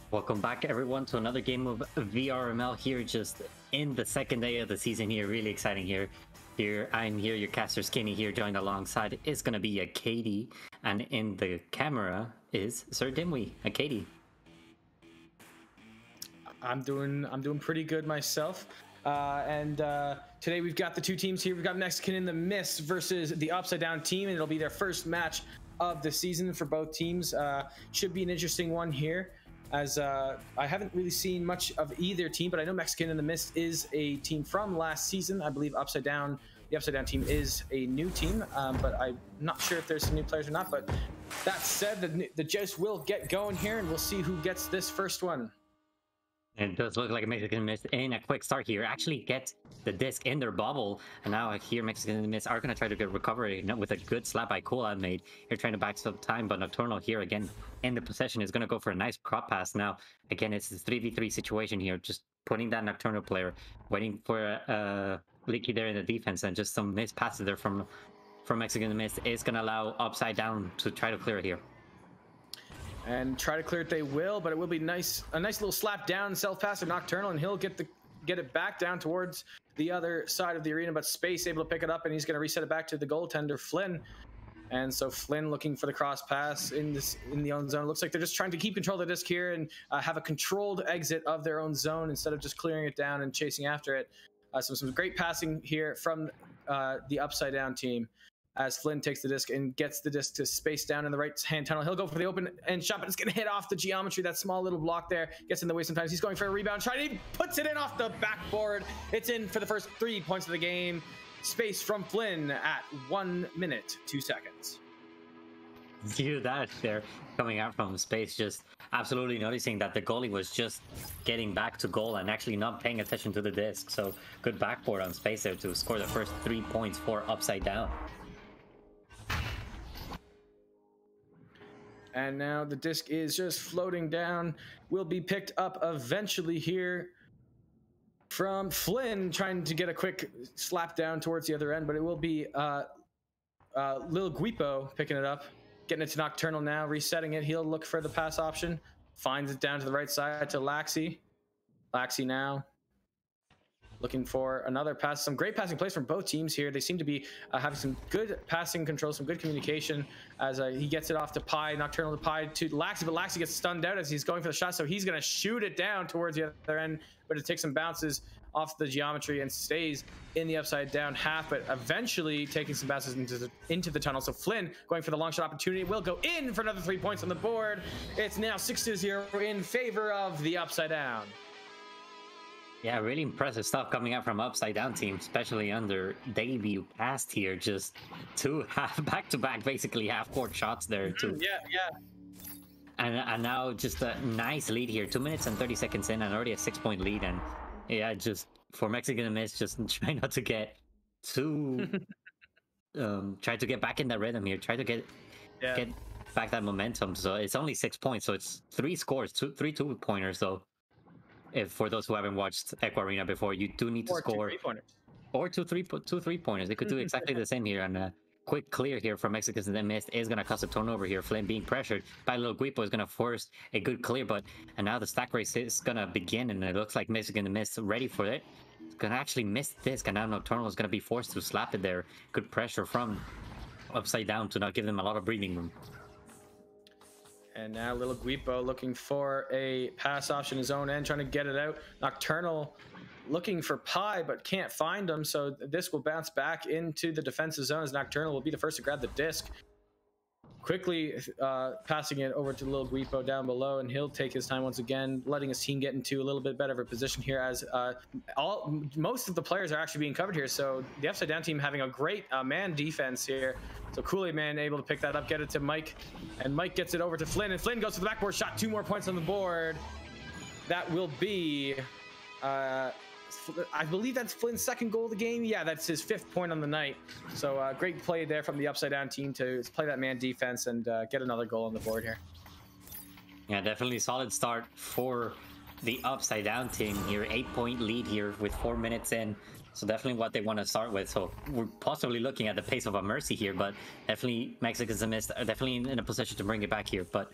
Welcome back everyone to another game of VRML here, just in the second day of the season here. Really exciting here. I'm here, your caster Skinny here, joined alongside is going to be Acadie, and in the camera is SirDimwi. Acadie. I'm doing pretty good myself. Today we've got the two teams here. We've got Mexican in the Mist versus the Upside Down team, and it'll be their first match of the season for both teams. Should be an interesting one here, as I haven't really seen much of either team, but I know Mexican in the Mist is a team from last season. I believe the Upside Down team is a new team, but I'm not sure if there's some new players or not. But that said, the joust will get going here, and we'll see who gets this first one. It does look like Mexican Mist in a quick start here actually gets the disc in their bubble, and now here Mexican Mist are going to try to get recovery with a good slap by Cola made. You're trying to back some time, but Nocturnal here again in the possession is going to go for a nice crop pass. Now again, it's this 3v3 situation here, just putting that Nocturnal player, waiting for Leaky there in the defense, and just some missed passes there from Mexican Mist is going to allow Upside Down to try to clear it here. And try to clear it they will, but it will be a nice little slap down, self-pass to Nocturnal, and he'll get it back down towards the other side of the arena, but Space able to pick it up, and he's going to reset it back to the goaltender, Flynn. And so Flynn looking for the cross pass in the own zone. It looks like they're just trying to keep control of the disc here and have a controlled exit of their own zone instead of just clearing it down and chasing after it. So some great passing here from the Upside Down team, as Flynn takes the disc and gets the disc to Space down in the right-hand tunnel. He'll go for the open end shot, but it's going to hit off the geometry. That small little block there gets in the way sometimes. He's going for a rebound try, and he puts it in off the backboard. It's in for the first 3 points of the game. Space from Flynn at 1 minute, 2 seconds. View that there coming out from Space, just absolutely noticing that the goalie was just getting back to goal and actually not paying attention to the disc. So good backboard on Space there to score the first 3 points for Upside Down. And now the disc is just floating down. Will be picked up eventually here from Flynn, trying to get a quick slap down towards the other end, but it will be Lil Guipo picking it up, getting it to Nocturnal now, resetting it. He'll look for the pass option, finds it down to the right side to Laxi. Laxi now looking for another pass. Some great passing plays from both teams here. They seem to be having some good passing control, some good communication, as he gets it off to Pi, Nocturnal to Pi to Laxi, but Laxi gets stunned out as he's going for the shot, so he's going to shoot it down towards the other end, but it takes some bounces off the geometry and stays in the Upside Down half, but eventually taking some passes into the tunnel. So Flynn going for the long shot opportunity, will go in for another 3 points on the board. It's now 6-0 in favor of the Upside Down. Yeah, really impressive stuff coming out from Upside Down team, especially on their debut cast here. Just two back-to-back, basically half-court shots there too. Yeah. And now just a nice lead here, 2 minutes and 30 seconds in, and already a 6-point lead. And yeah, just for Mexican Mist, just try not to get too try to get back in that rhythm here. Try to get back that momentum. So it's only 6 points, so it's 3 scores, three two-pointers. So if for those who haven't watched Echo Arena before, you do need to score two three-pointers. They could do exactly the same here. And a quick clear here from Mexicans and then Mist is going to cause a turnover here. Flynn being pressured by Lil Guipo is going to force a good clear, and now the stack race is going to begin, and it looks like Mexican and Mist ready for it. It's going to actually miss this, and now Nocturnal is going to be forced to slap it there. Good pressure from Upside Down to not give them a lot of breathing room. And now Lil Guipo looking for a pass option his own end, trying to get it out. Nocturnal looking for Pi, but can't find him. So this will bounce back into the defensive zone, as Nocturnal will be the first to grab the disc. Quickly passing it over to Lil Guipo down below, and he'll take his time once again, letting his team get into a little bit better of a position here, as most of the players are actually being covered here. So the Upside Down team having a great man defense here. So Kool-Aid Man able to pick that up, get it to Mike, and Mike gets it over to Flynn, and Flynn goes to the backboard shot, 2 more points on the board. That will be I believe that's Flynn's 2nd goal of the game. Yeah, that's his 5th point on the night. So great play there from the Upside Down team to play that man defense and get another goal on the board here. Yeah, definitely solid start for the Upside Down team here. 8-point lead here with 4 minutes in. So definitely what they want to start with. So we're possibly looking at the pace of a Mercy here, but definitely Mexicans and Mist are definitely in a position to bring it back here. But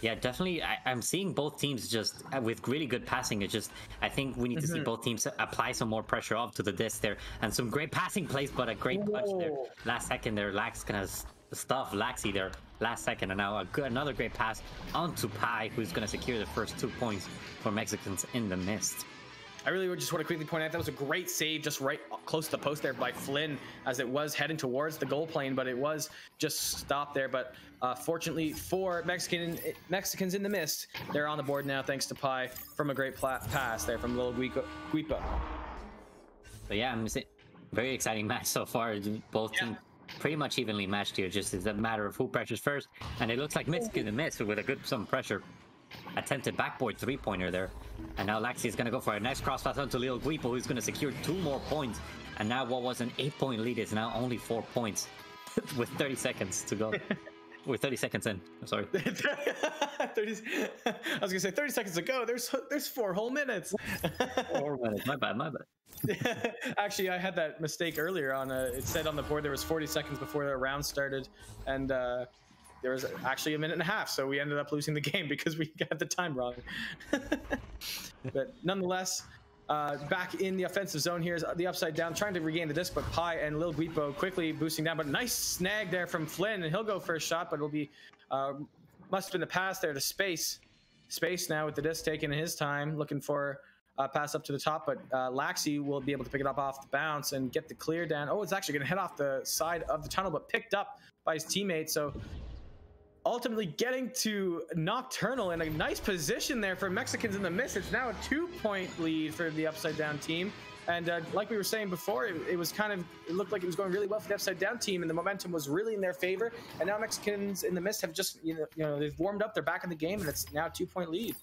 Yeah, definitely. I'm seeing both teams just with really good passing. It's just, I think we need to see both teams apply some more pressure up to the disc there, and some great passing plays, but a great punch there. Last second there, Lax gonna stuff Laxi there last second, and now another great pass onto Pi, who's gonna secure the first 2 points for Mexicans in the mist. I really would just want to quickly point out that was a great save just right close to the post there by Flynn as it was heading towards the goal plane, but it was just stopped there. But fortunately for Mexicans in the mist, they're on the board now thanks to Pi from a great pass there from Lil Guipo. But yeah, I'm very exciting match so far. Both teams pretty much evenly matched here. Just is a matter of who pressures first, and it looks like Mexican in the mist with a good some pressure. Attempted backboard 3-pointer there, and now Laxi is going to go for a nice cross pass onto Lil Guipo, who's going to secure 2 more points, and now what was an 8-point lead is now only 4 points with 30 seconds to go. We're 30 seconds in. I'm sorry. 30, I was gonna say 30 seconds ago. There's 4 whole minutes. 4 minutes. My bad. Actually, I had that mistake earlier on. It said on the board there was 40 seconds before the round started, and there was actually a minute and a half, so we ended up losing the game because we got the time wrong. But nonetheless, back in the offensive zone here is the upside down, trying to regain the disc, but Pi and Lil Guipo quickly boosting down, but nice snag there from Flynn, and he'll go for a shot, but it'll be, must have been the pass there to Space. Space now with the disc taking his time, looking for a pass up to the top, but Laxi will be able to pick it up off the bounce and get the clear down. Oh, it's actually gonna head off the side of the tunnel, but picked up by his teammate, so ultimately getting to Nocturnal in a nice position there for Mexicans in the mist. It's now a 2-point lead for the Upside Down team. And like we were saying before, it was kind of, it looked like it was going really well for the Upside Down team, and the momentum was really in their favor. And now Mexicans in the mist have just, you know, they've warmed up, they're back in the game, and it's now a 2-point lead.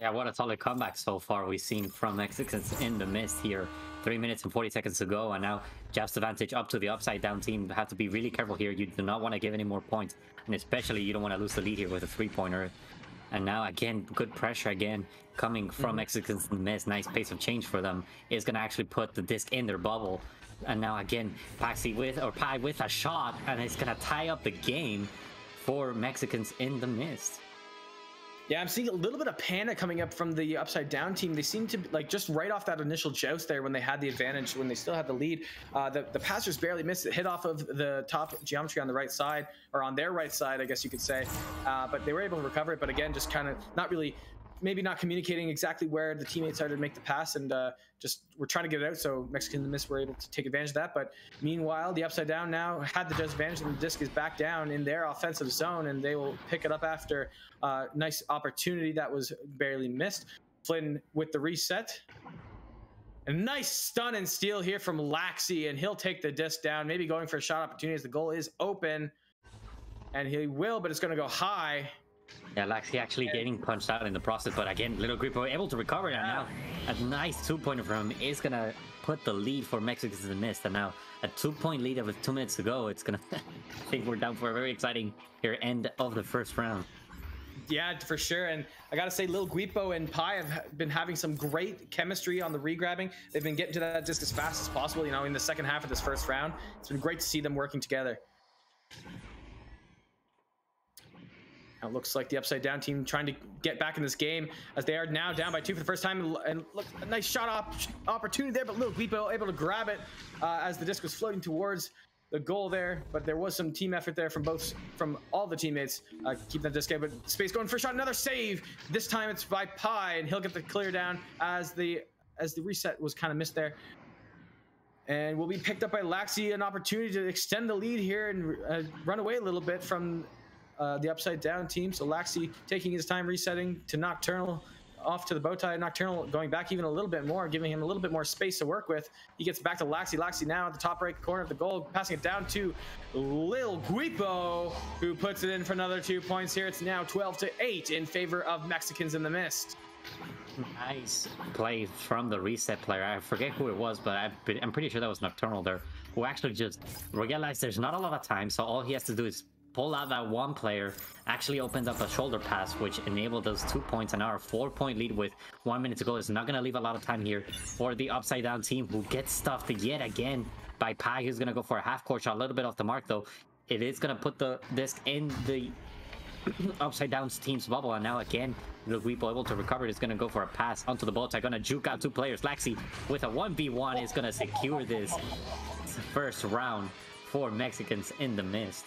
Yeah, what a solid comeback so far we've seen from Mexicans in the mist here. 3 minutes and 40 seconds to go, and now Jeff's advantage up to the Upside Down team. Have to be really careful here. You do not want to give any more points, and especially you don't want to lose the lead here with a 3-pointer. And now again, good pressure again coming from Mexicans in the mist. Nice pace of change for them is going to actually put the disc in their bubble. And now again, Pi with a shot, and it's going to tie up the game for Mexicans in the mist. Yeah, I'm seeing a little bit of panic coming up from the Upside Down team. They seem to, like, just right off that initial joust there when they had the advantage, when they still had the lead, the passers barely missed it, hit off of the top geometry on the right side, or on their right side, I guess you could say. But they were able to recover it, but again, just kind of not really, maybe not communicating exactly where the teammates are to make the pass, and just we're trying to get it out, so Mexicans in the mist were able to take advantage of that. But meanwhile, the Upside Down now had the disadvantage, and the disc is back down in their offensive zone, and they will pick it up after a nice opportunity that was barely missed. Flynn with the reset. A nice stun and steal here from Laxi, and he'll take the disc down, maybe going for a shot opportunity as the goal is open, and he will, but it's going to go high. Yeah, Laxi actually getting punched out in the process, but again, Little Guipo able to recover it, and now a nice 2-pointer from him is gonna put the lead for Mexicans in the mist, and now a 2-point lead with 2 minutes to go. It's gonna, I think we're down for a very exciting here end of the first round. Yeah, for sure. And I gotta say, Lil Guipo and Pi have been having some great chemistry on the regrabbing. They've been getting to that disc as fast as possible, you know, in the second half of this first round. It's been great to see them working together. It looks like the Upside Down team trying to get back in this game as they are now down by 2 for the first time. And look, a nice shot opportunity there, but Lil Guipo able to grab it as the disc was floating towards the goal there. But there was some team effort there from all the teammates keeping that disc out. But Space going for a shot, another save. This time it's by Pi, and he'll get the clear down as the reset was kind of missed there. And will be picked up by Laxi, an opportunity to extend the lead here and run away a little bit from the Upside Down team. So Laxi taking his time resetting to Nocturnal, off to the bow tie. Nocturnal going back even a little bit more, giving him a little bit more space to work with. He gets back to Laxi. Laxi now at the top right corner of the goal, passing it down to Lil Guipo, who puts it in for another 2 points here. It's now 12-8 in favor of Mexicans in the mist. Nice play from the reset player. I forget who it was, but I'm pretty sure that was Nocturnal there, who actually just realized there's not a lot of time, so all he has to do is pull out that one player, actually opened up a shoulder pass, which enabled those 2 points, and now our 4-point lead with 1 minute to go. It's not going to leave a lot of time here for the Upside Down team, who gets stuffed yet again by Pi, who's going to go for a half-court shot, a little bit off the mark, though. It is going to put the disc in the upside down team's bubble, and now again, Guipo able to recover. Is gonna go for a pass onto the ball. Gonna juke out two players. Laxi with a 1v1 is gonna secure this first round for Mexicans in the Mist.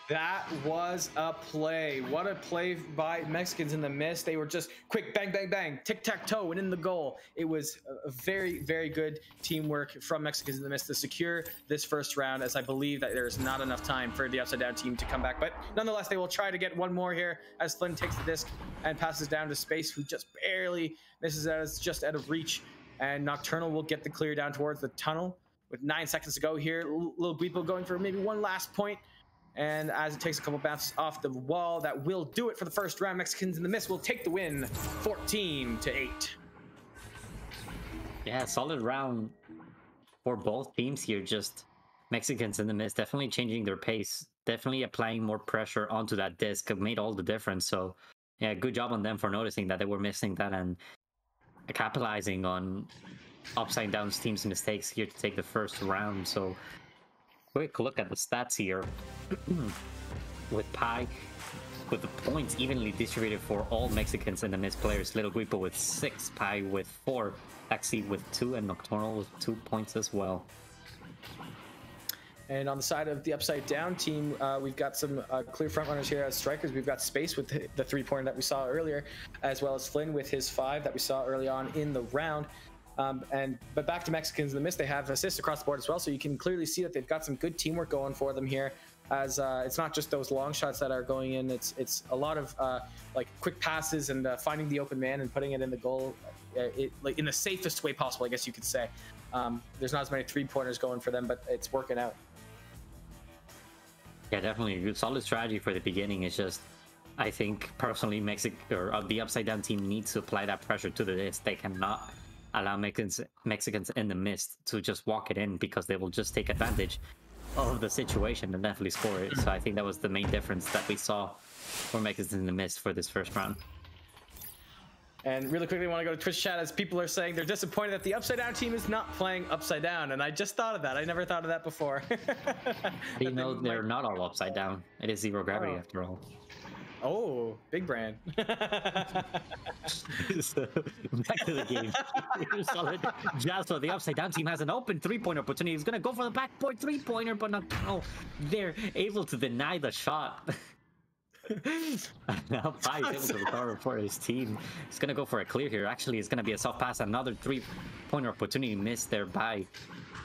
That was a play. What a play by Mexicans in the Mist. They were just quick, bang, bang, bang, tic-tac-toe, and in the goal. It was a very, very good teamwork from Mexicans in the Mist to secure this first round, as I believe that there's not enough time for the Upside Down team to come back. But nonetheless, they will try to get one more here as Flynn takes the disc and passes down to Space, who just barely misses out. It's just out of reach. And Nocturnal will get the clear down towards the tunnel with 9 seconds to go here. Little Guipo going for maybe one last point. And as it takes a couple bounces off the wall, that will do it for the first round. Mexicans in the Mist will take the win, 14-8. Yeah, solid round for both teams here. Just Mexicans in the Mist definitely changing their pace, definitely applying more pressure onto that disc. It made all the difference. So yeah, good job on them for noticing that they were missing that and capitalizing on Upside Down's team's mistakes here to take the first round. So quick look at the stats here. With Pi, with the points evenly distributed for all Mexicans in the Mist players. Little Guipo with 6, Pi with 4, Taxi with 2, and Nocturnal with 2 points as well. And on the side of the Upside Down team, we've got some clear front runners here as strikers. We've got Space with the 3-pointer that we saw earlier, as well as Flynn with his 5 that we saw early on in the round. But back to Mexicans in the Mist, they have assists across the board as well, so you can clearly see that they've got some good teamwork going for them here, as it's not just those long shots that are going in, it's a lot of like quick passes and finding the open man and putting it in the goal, like in the safest way possible, I guess you could say. There's not as many 3-pointers going for them, but it's working out. Yeah, definitely a good solid strategy for the beginning. It's just, I think personally the Upside Down team needs to apply that pressure to the disc. They cannot allow Mexicans in the Mist to just walk it in, because they will just take advantage of the situation and definitely score it. So I think that was the main difference that we saw for Mexicans in the Mist for this first round. And really quickly, I want to go to Twitch chat as people are saying they're disappointed that the Upside Down team is not playing Upside Down. And I just thought of that. I never thought of that before. You know, they're not all upside down. It is zero gravity after all. Oh, big brand. So, back to the game. Solid. Jasper, the Upside Down team has an open 3-pointer opportunity. He's going to go for the backboard 3-pointer, but not how they're able to deny the shot. Now Pi is able to recover for his team. He's going to go for a clear here. Actually, it's going to be a soft pass. Another 3-pointer opportunity missed there by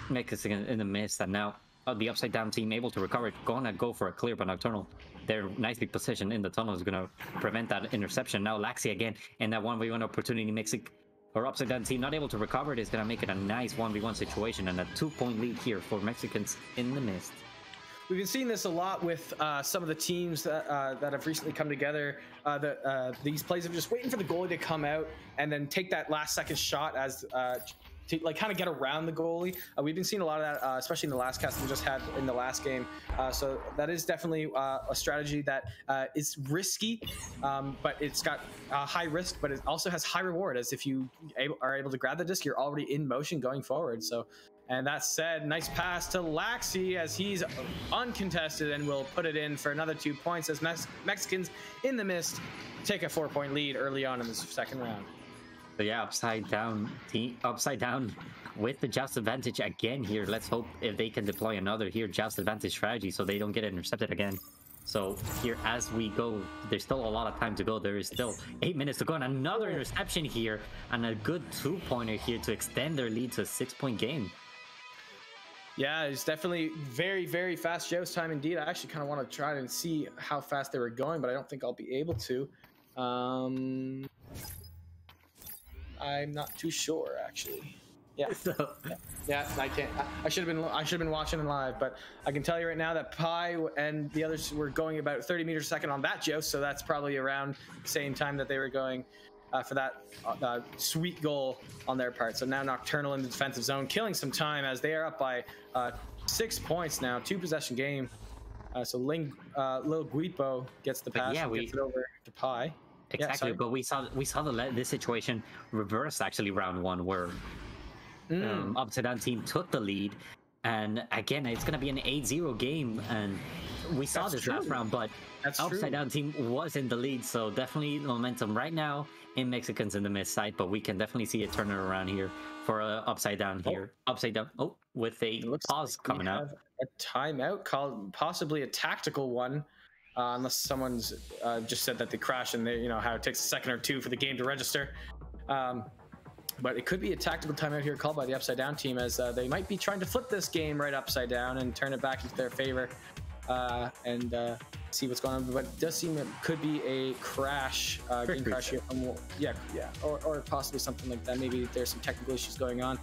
Mexican in the Mist. And now the Upside Down team able to recover. Going to go for a clear, but Nocturnal, they're nicely positioned in the tunnel, is going to prevent that interception. Now Laxi again, and that 1v1 opportunity makes it, or Upside Down team not able to recover it, is going to make it a nice 1v1 situation and a 2-point lead here for Mexicans in the Mist. We've been seeing this a lot with some of the teams that have recently come together. These plays of just waiting for the goalie to come out and then take that last second shot as to like kind of get around the goalie. We've been seeing a lot of that, especially in the last cast we just had in the last game. So that is definitely a strategy that is risky, but it's got high risk, but it also has high reward, as if you are able to grab the disc, you're already in motion going forward. So. And that said, nice pass to Laxi as he's uncontested and will put it in for another 2 points as Mexicans in the Mist take a 4-point lead early on in this second round. So yeah, Upside Down with the joust advantage again here. Let's hope if they can deploy another here joust advantage strategy so they don't get intercepted again. So here as we go, there's still a lot of time to go. There is still 8 minutes to go, and another interception here and a good 2-pointer here to extend their lead to a 6-point game. Yeah, it's definitely very, very fast joust time indeed. I actually kind of want to try and see how fast they were going, but I don't think I'll be able to. I'm not too sure, actually. Yeah, yeah, I can't. I should have been watching it live, but I can tell you right now that Pi and the others were going about 30 meters a second on that joust, so that's probably around the same time that they were going for that sweet goal on their part. So now Nocturnal in the defensive zone, killing some time as they are up by 6 points now, 2-possession game. So Lil Guipo gets the pass, and gets it over to Pi. Exactly, yeah, but we saw this situation reverse actually round 1, where Upside Down team took the lead, and again it's going to be an 8-0 game, and we saw this last round, but Upside Down team was in the lead, so definitely momentum right now in Mexicans in the mid side, but we can definitely see it turn around here for Upside Down here. Upside Down, with a pause like coming out. A timeout called, possibly a tactical one, unless someone's just said that they crashed and they, how it takes a second or two for the game to register. But it could be a tactical timeout here called by the Upside Down team, as they might be trying to flip this game right upside down and turn it back into their favor, and see what's going on. But it does seem it could be a crash, game crash here from, or possibly something like that. Maybe there's some technical issues going on.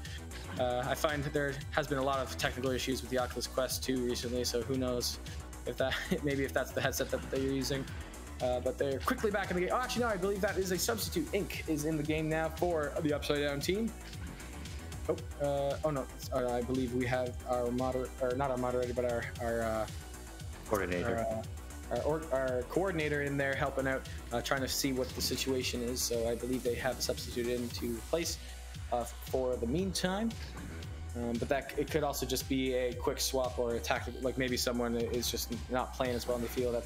I find that there has been a lot of technical issues with the Oculus Quest 2 recently, so who knows if that maybe if that's the headset that they're using. But they're quickly back in the game. Oh, actually, no, I believe that is a substitute. Ink is in the game now for the Upside Down team. No, I believe we have our moderator, or not our moderator, but our coordinator. Our coordinator in there helping out, trying to see what the situation is. So I believe they have a substitute into place for the meantime. But it could also just be a quick swap or a tactical, like maybe someone is just not playing as well and they feel that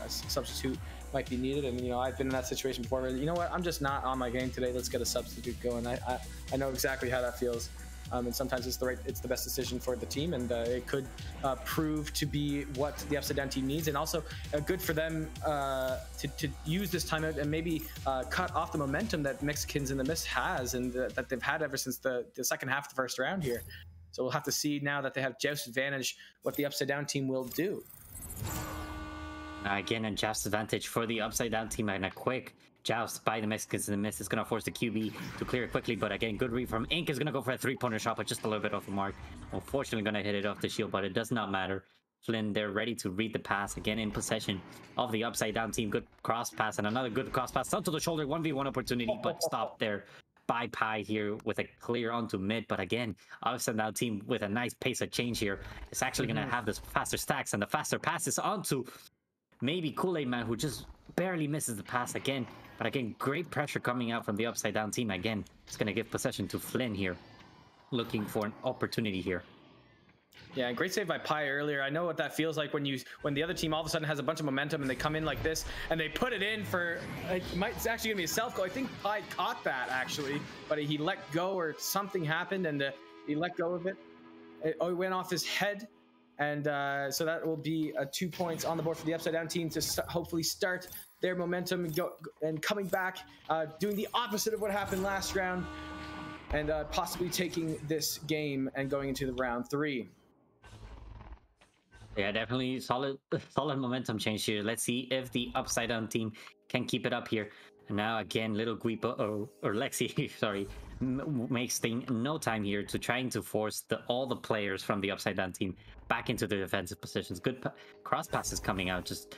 a substitute might be needed. And I've been in that situation before where, you know what, I'm just not on my game today, let's get a substitute going. I know exactly how that feels. And sometimes it's the best decision for the team, and it could prove to be what the Upside Down team needs, and also good for them to use this timeout and maybe cut off the momentum that Mexicans in the Mist has, and that they've had ever since the second half of the first round here. So we'll have to see, now that they have Joust advantage, what the Upside Down team will do. Again, a Joust advantage for the Upside Down team, and a quick Joust by the Mexicans in the Mist is going to force the QB to clear it quickly. But again, good read from Ink, is going to go for a three-pointer shot, but just a little bit off the mark. Unfortunately, going to hit it off the shield, but it does not matter. Flynn, they're ready to read the pass. Again, in possession of the Upside Down team. Good cross pass, and another good cross pass onto the shoulder. 1v1 opportunity, but stopped there by Pi here with a clear onto mid. But again, Upside Down team with a nice pace of change here. It's actually going to have this faster stacks, and the faster passes onto maybe Kool-Aid Man, who just barely misses the pass again. But again, great pressure coming out from the Upside Down team. Again, it's going to give possession to Flynn here, looking for an opportunity here. Yeah, great save by Pi earlier. I know what that feels like when the other team all of a sudden has a bunch of momentum and they come in like this and they put it in for, it's actually going to be a self goal. I think Pi caught that actually, but he let go, or something happened, and he let go of it. It went off his head. And so that will be 2 points on the board for the Upside Down team to hopefully start their momentum and coming back, doing the opposite of what happened last round, and possibly taking this game and going into the round 3. Yeah, definitely solid momentum change here. Let's see if the Upside Down team can keep it up here. And now again, little Guipo or Lexi, sorry, makes no time here to trying to force all the players from the Upside Down team back into their defensive positions. Good cross passes coming out, just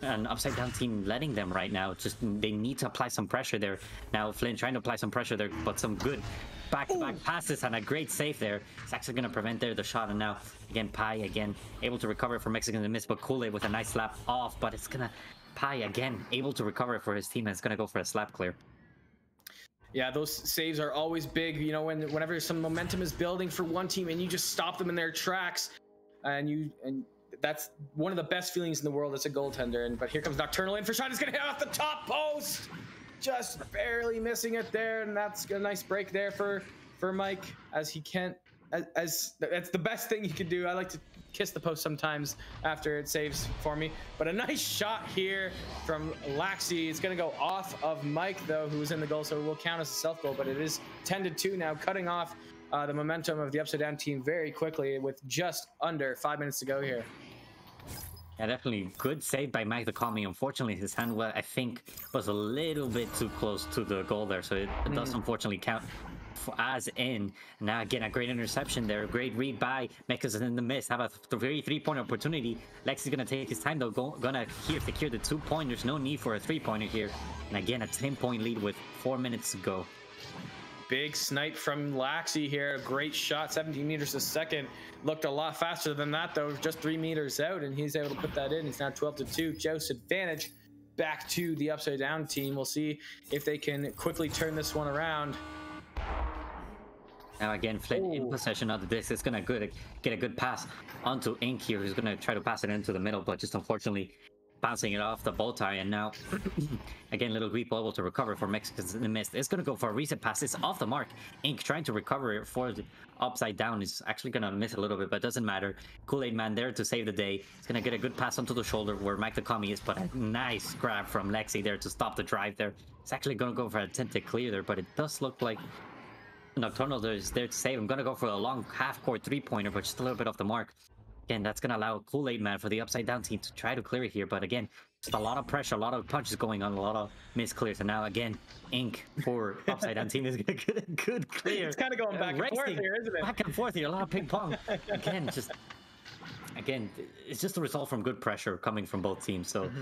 an Upside Down team letting them right now. Just they need to apply some pressure there. Now Flynn trying to apply some pressure there, but some good back-to-back passes and a great save there. It's actually going to prevent the shot. And now again, Pi again able to recover for Mexican to miss, but Kool-Aid with a nice slap off. But it's gonna Pi again able to recover for his team, and it's gonna go for a slap clear. Yeah, those saves are always big. Whenever some momentum is building for one team and you just stop them in their tracks, and that's one of the best feelings in the world as a goaltender. But here comes Nocturnal in for shot. He's gonna hit off the top post, just barely missing it there, and that's a nice break there for Mike, as he can't. As that's the best thing he could do. I like to kiss the post sometimes after it saves for me. But a nice shot here from Laxi. It's going to go off of Mike, though, who was in the goal, so it will count as a self-goal. But it is 10-2 now, cutting off the momentum of the Upside Down team very quickly with just under 5 minutes to go here. Yeah, definitely good save by Mike the Commie. Unfortunately, his hand, I think, was a little bit too close to the goal there, so it does unfortunately count as in. Now again, a great interception there, great read by Mekas in the miss. Have a very three-point opportunity. Lex is gonna take his time though, gonna here secure the 2 point. There's no need for a 3-pointer here, and again a 10-point lead with 4 minutes to go. Big snipe from Laxi here. Great shot, 17 meters a second. Looked a lot faster than that though, just 3 meters out, and he's able to put that in. It's now 12-2. Joust advantage back to the Upside Down team. We'll see if they can quickly turn this one around. Now again, Flynn in possession of the disc. It's gonna get a good pass onto Ink here, who's gonna try to pass it into the middle, but just unfortunately bouncing it off the bow tie. And now again, little Guipo able to recover for Mexicans in the mist. It's gonna go for a reset pass. It's off the mark. Ink trying to recover it for the upside down is actually gonna miss a little bit, but it doesn't matter. Kool-Aid Man there to save the day. He's gonna get a good pass onto the shoulder where Mike the Commie is, but a nice grab from Lexi there to stop the drive there. It's actually gonna go for an attempted clear there, but it does look like Nocturnal is there to save. I'm gonna go for a long half-court three-pointer, but just a little bit off the mark. Again, that's gonna allow Kool-Aid Man for the upside down team to try to clear it here, but again, just a lot of pressure, a lot of punches going on, a lot of missed clears, and now again, Ink for upside down team is gonna get a good clear. It's kind of going back and forth here, isn't it? Back and forth here, a lot of ping pong. Again, it's just a result from good pressure coming from both teams. So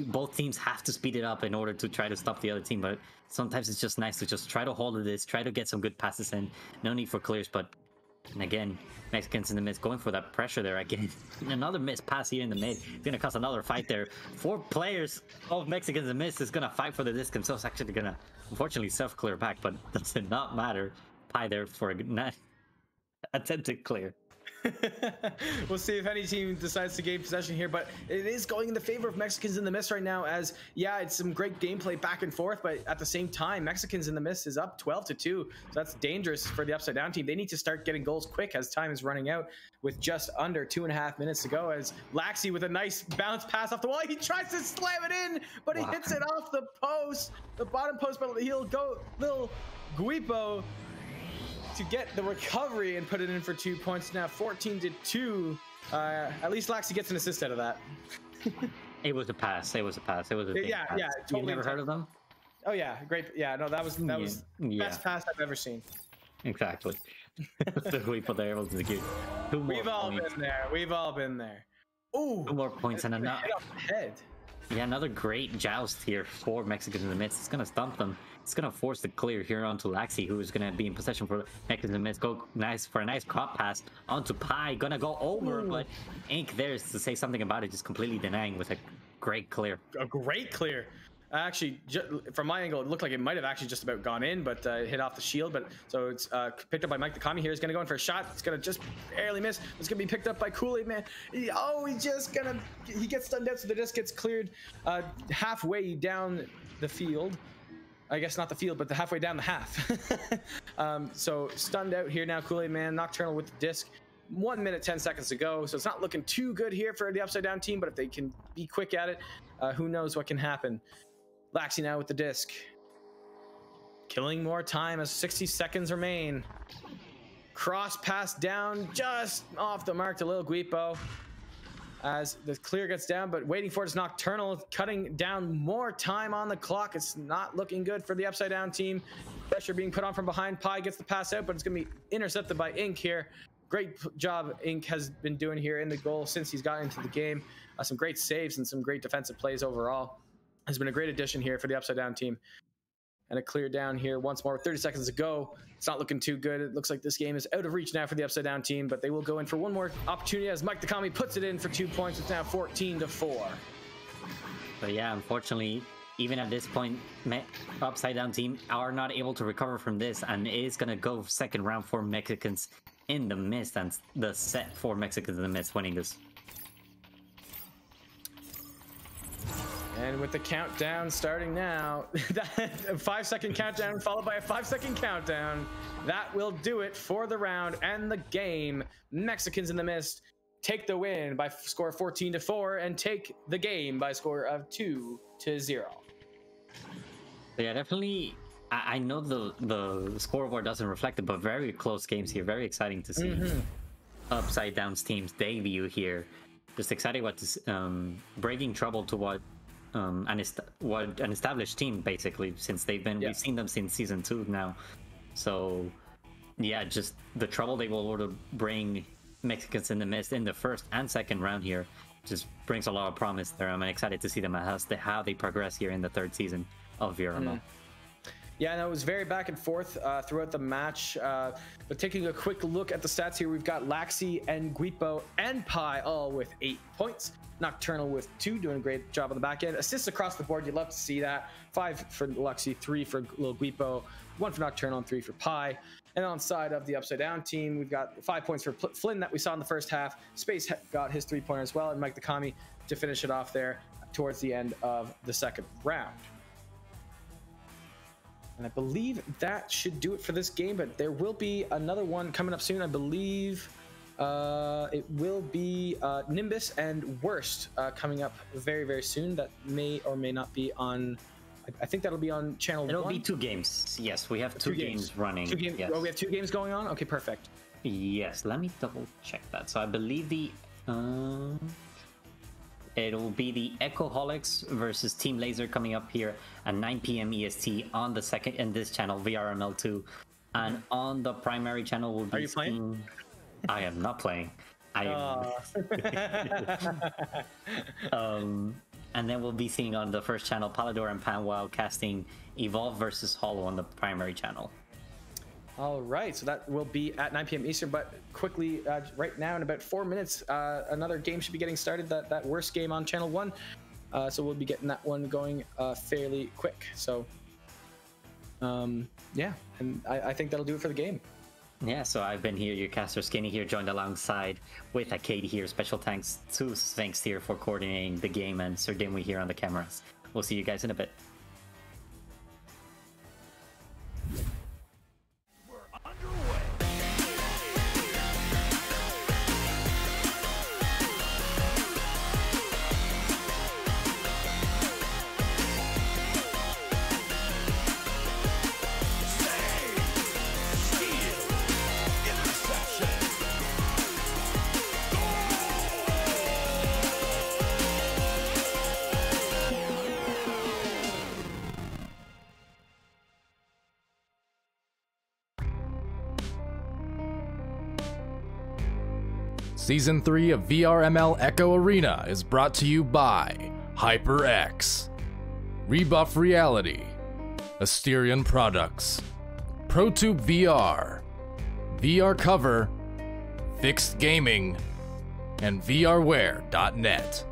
both teams have to speed it up in order to try to stop the other team, but sometimes it's just nice to just try to hold this, try to get some good passes in. No need for clears, but and again, Mexicans in the mid going for that pressure there again. Another missed pass here in the mid. It's gonna cause another fight there. 4 players of Mexicans in the mid is gonna fight for the disc themselves. Actually gonna unfortunately self-clear back, but does it not matter. Pie there for a good attempted clear. We'll see if any team decides to gain possession here, but it is going in the favor of Mexicans in the mist right now, as yeah, it's some great gameplay back and forth, but at the same time, Mexicans in the mist is up 12-2, so that's dangerous for the upside down team. They need to start getting goals quick as time is running out with just under 2.5 minutes to go, as Laxi with a nice bounce pass off the wall, he tries to slam it in, but he hits it off the post, the bottom post, but he'll go little Guipo to get the recovery and put it in for 2 points. Now 14-2. At least Laxi gets an assist out of that. It was a pass. It was a pass. It was a big pass. Totally. You've never heard of them? Oh yeah, great. Yeah, no, that was the best pass I've ever seen. Exactly. The Guipo there able to give 2 more We've all points. been there. We've all been there. Ooh, 2 more points and another hit off the head. Yeah, another great joust here for Mexicans in the midst. It's gonna stump them. It's gonna force the clear here onto Laxi, who is gonna be in possession for Mexicans in the midst. Go nice for a nice cop pass onto Pi. Gonna go over, but Ink there is to say something about it, just completely denying with a great clear. A great clear. Actually, from my angle, it looked like it might have actually just about gone in, but hit off the shield. But so it's picked up by Mike the Commie here. He's gonna go in for a shot. It's gonna just barely miss. It's gonna be picked up by Kool-Aid Man. He gets stunned out, so the disc gets cleared halfway down the field. I guess not the field, but the halfway down the half. So stunned out here now, Kool-Aid Man. Nocturnal with the disc. 1 minute, 10 seconds to go. So it's not looking too good here for the upside down team, but if they can be quick at it, who knows what can happen. Laxi now with the disc. Killing more time as 60 seconds remain. Cross pass down just off the mark to Lil Guipo. As the clear gets down, but waiting for it is Nocturnal, cutting down more time on the clock. It's not looking good for the upside down team. Pressure being put on from behind. Pi gets the pass out, but it's going to be intercepted by Ink here. Great job Ink has been doing here in the goal since he's gotten into the game. Some great saves and some great defensive plays overall. Has been a great addition here for the upside down team. And a clear down here once more. 30 seconds to go. It's not looking too good. It looks like this game is out of reach now for the upside down team, but they will go in for one more opportunity as Mike the Commie puts it in for 2 points. It's now 14-4. But yeah, unfortunately, even at this point, upside down team are not able to recover from this, and it is gonna go second round for Mexicans in the mist, and the set for Mexicans in the mist winning this. And with the countdown starting now, that 5-second countdown followed by a 5-second countdown, that will do it for the round and the game. Mexicans in the mist take the win by score 14-4 and take the game by score of 2-0. Yeah, definitely. I know the scoreboard doesn't reflect it, but very close games here. Very exciting to see upside down's team's debut here. Just excited what this breaking trouble to what an established team basically, since they've been we've seen them since season 2 now. So yeah, just the trouble they will able to bring Mexicans in the mist in the first and second round here just brings a lot of promise there. I'm excited to see them how they progress here in the 3rd season of VRML. Yeah, no, it was very back and forth throughout the match. But taking a quick look at the stats here, we've got Laxi and Guipo and Pi all with 8 points. Nocturnal with 2, doing a great job on the back end. Assists across the board, you'd love to see that. 5 for Laxi, 3 for Lil Guipo, 1 for Nocturnal, and 3 for Pi. And on side of the Upside Down team, we've got 5 points for Flynn that we saw in the first half. Space got his 3-pointer as well, and Mike the Kami to finish it off there towards the end of the second round. And I believe that should do it for this game, but there will be another one coming up soon. I believe it will be Nimbus and Worst coming up very, very soon. That may or may not be on... I think that'll be on channel 1. It'll be 2 games. Yes, we have 2 games running. 2 games. Yes. Oh, we have 2 games going on? Okay, perfect. Yes, let me double check that. So I believe the... It'll be the Echoholics versus Team Laser coming up here at 9 p.m. EST on the second in this channel, VRML2. And on the primary channel will be... Are you playing? I am not playing. I am... and then we'll be seeing on the first channel, Palador and Panwell casting Evolve versus Hollow on the primary channel. All right, so that will be at 9 p.m. Eastern, but quickly, right now in about 4 minutes, another game should be getting started, that Worst game on channel 1. So we'll be getting that one going fairly quick. So, yeah, and I think that'll do it for the game. Yeah, so I've been here, your caster Skinny here, joined alongside with Acadie here. Special thanks to Sphinxed here for coordinating the game, and SirDimwi here on the cameras. We'll see you guys in a bit. Season 3 of VRML Echo Arena is brought to you by HyperX, Rebuff Reality, Asterion Products, ProTube VR, VR Cover, Fixed Gaming, and VRware.net.